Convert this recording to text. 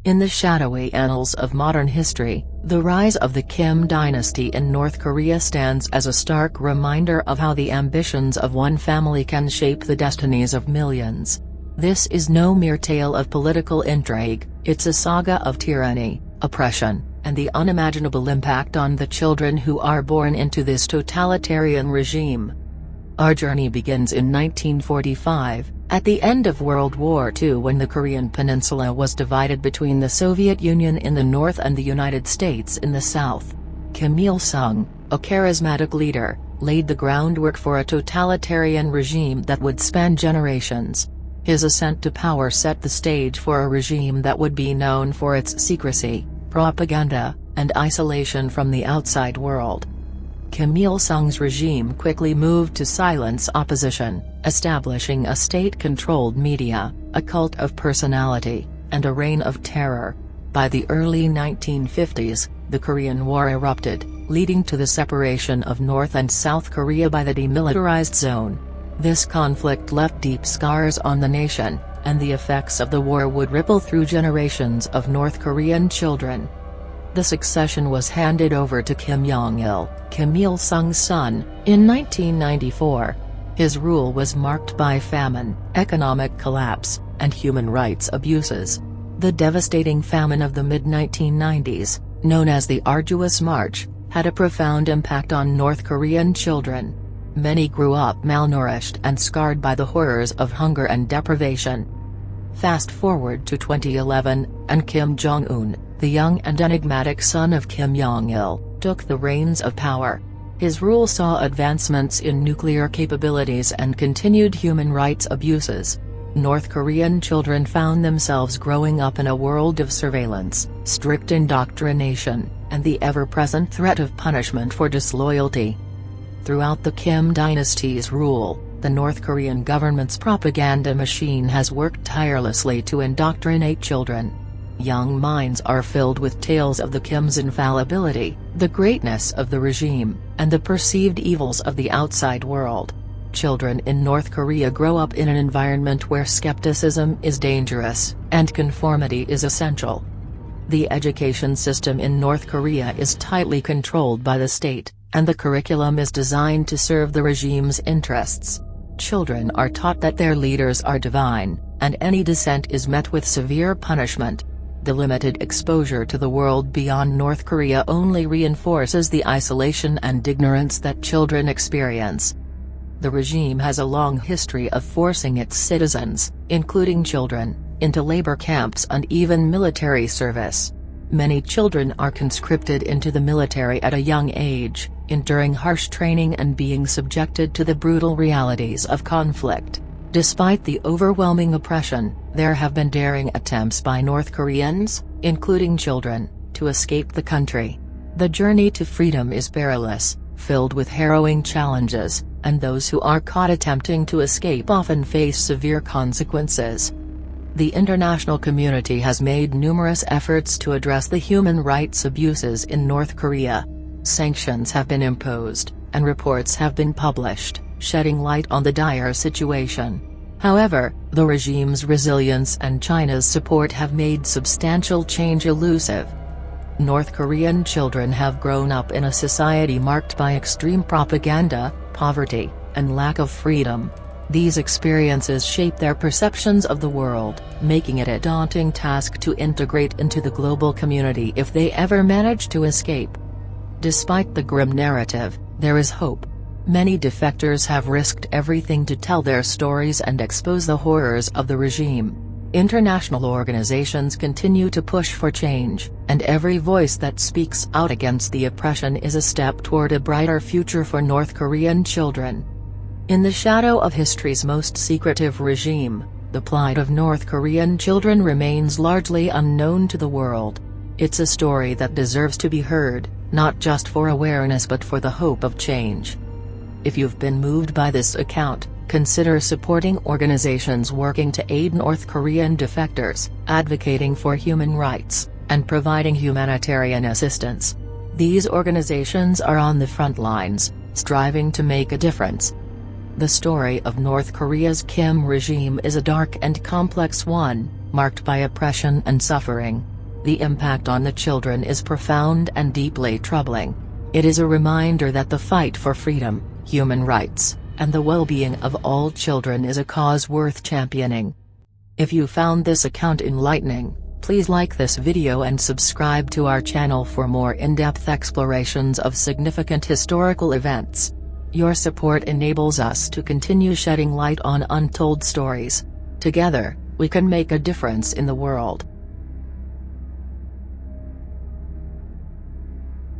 In the shadowy annals of modern history, the rise of the Kim dynasty in North Korea stands as a stark reminder of how the ambitions of one family can shape the destinies of millions. This is no mere tale of political intrigue, it's a saga of tyranny, oppression, and the unimaginable impact on the children who are born into this totalitarian regime. Our journey begins in 1945, at the end of World War II, when the Korean peninsula was divided between the Soviet Union in the north and the United States in the south. Kim Il-sung, a charismatic leader, laid the groundwork for a totalitarian regime that would span generations. His ascent to power set the stage for a regime that would be known for its secrecy, propaganda, and isolation from the outside world. Kim Il-sung's regime quickly moved to silence opposition, establishing a state-controlled media, a cult of personality, and a reign of terror. By the early 1950s, the Korean War erupted, leading to the separation of North and South Korea by the demilitarized zone. This conflict left deep scars on the nation, and the effects of the war would ripple through generations of North Korean children. The succession was handed over to Kim Jong-il, Kim Il-sung's son, in 1994. His rule was marked by famine, economic collapse, and human rights abuses. The devastating famine of the mid-1990s, known as the Arduous March, had a profound impact on North Korean children. Many grew up malnourished and scarred by the horrors of hunger and deprivation. Fast forward to 2011, and Kim Jong-un, the young and enigmatic son of Kim Jong-il, took the reins of power. His rule saw advancements in nuclear capabilities and continued human rights abuses. North Korean children found themselves growing up in a world of surveillance, strict indoctrination, and the ever-present threat of punishment for disloyalty. Throughout the Kim dynasty's rule, the North Korean government's propaganda machine has worked tirelessly to indoctrinate children. Young minds are filled with tales of the Kim's infallibility, the greatness of the regime, and the perceived evils of the outside world. Children in North Korea grow up in an environment where skepticism is dangerous, and conformity is essential. The education system in North Korea is tightly controlled by the state, and the curriculum is designed to serve the regime's interests. Children are taught that their leaders are divine, and any dissent is met with severe punishment. The limited exposure to the world beyond North Korea only reinforces the isolation and ignorance that children experience. The regime has a long history of forcing its citizens, including children, into labor camps and even military service. Many children are conscripted into the military at a young age, enduring harsh training and being subjected to the brutal realities of conflict. Despite the overwhelming oppression, there have been daring attempts by North Koreans, including children, to escape the country. The journey to freedom is perilous, filled with harrowing challenges, and those who are caught attempting to escape often face severe consequences. The international community has made numerous efforts to address the human rights abuses in North Korea. Sanctions have been imposed, and reports have been published, shedding light on the dire situation. However, the regime's resilience and China's support have made substantial change elusive. North Korean children have grown up in a society marked by extreme propaganda, poverty, and lack of freedom. These experiences shape their perceptions of the world, making it a daunting task to integrate into the global community if they ever manage to escape. Despite the grim narrative, there is hope. Many defectors have risked everything to tell their stories and expose the horrors of the regime. International organizations continue to push for change, and every voice that speaks out against the oppression is a step toward a brighter future for North Korean children. In the shadow of history's most secretive regime, the plight of North Korean children remains largely unknown to the world. It's a story that deserves to be heard, not just for awareness but for the hope of change. If you've been moved by this account, consider supporting organizations working to aid North Korean defectors, advocating for human rights, and providing humanitarian assistance. These organizations are on the front lines, striving to make a difference. The story of North Korea's Kim regime is a dark and complex one, marked by oppression and suffering. The impact on the children is profound and deeply troubling. It is a reminder that the fight for freedom, human rights, and the well-being of all children is a cause worth championing. If you found this account enlightening, please like this video and subscribe to our channel for more in-depth explorations of significant historical events. Your support enables us to continue shedding light on untold stories. Together, we can make a difference in the world.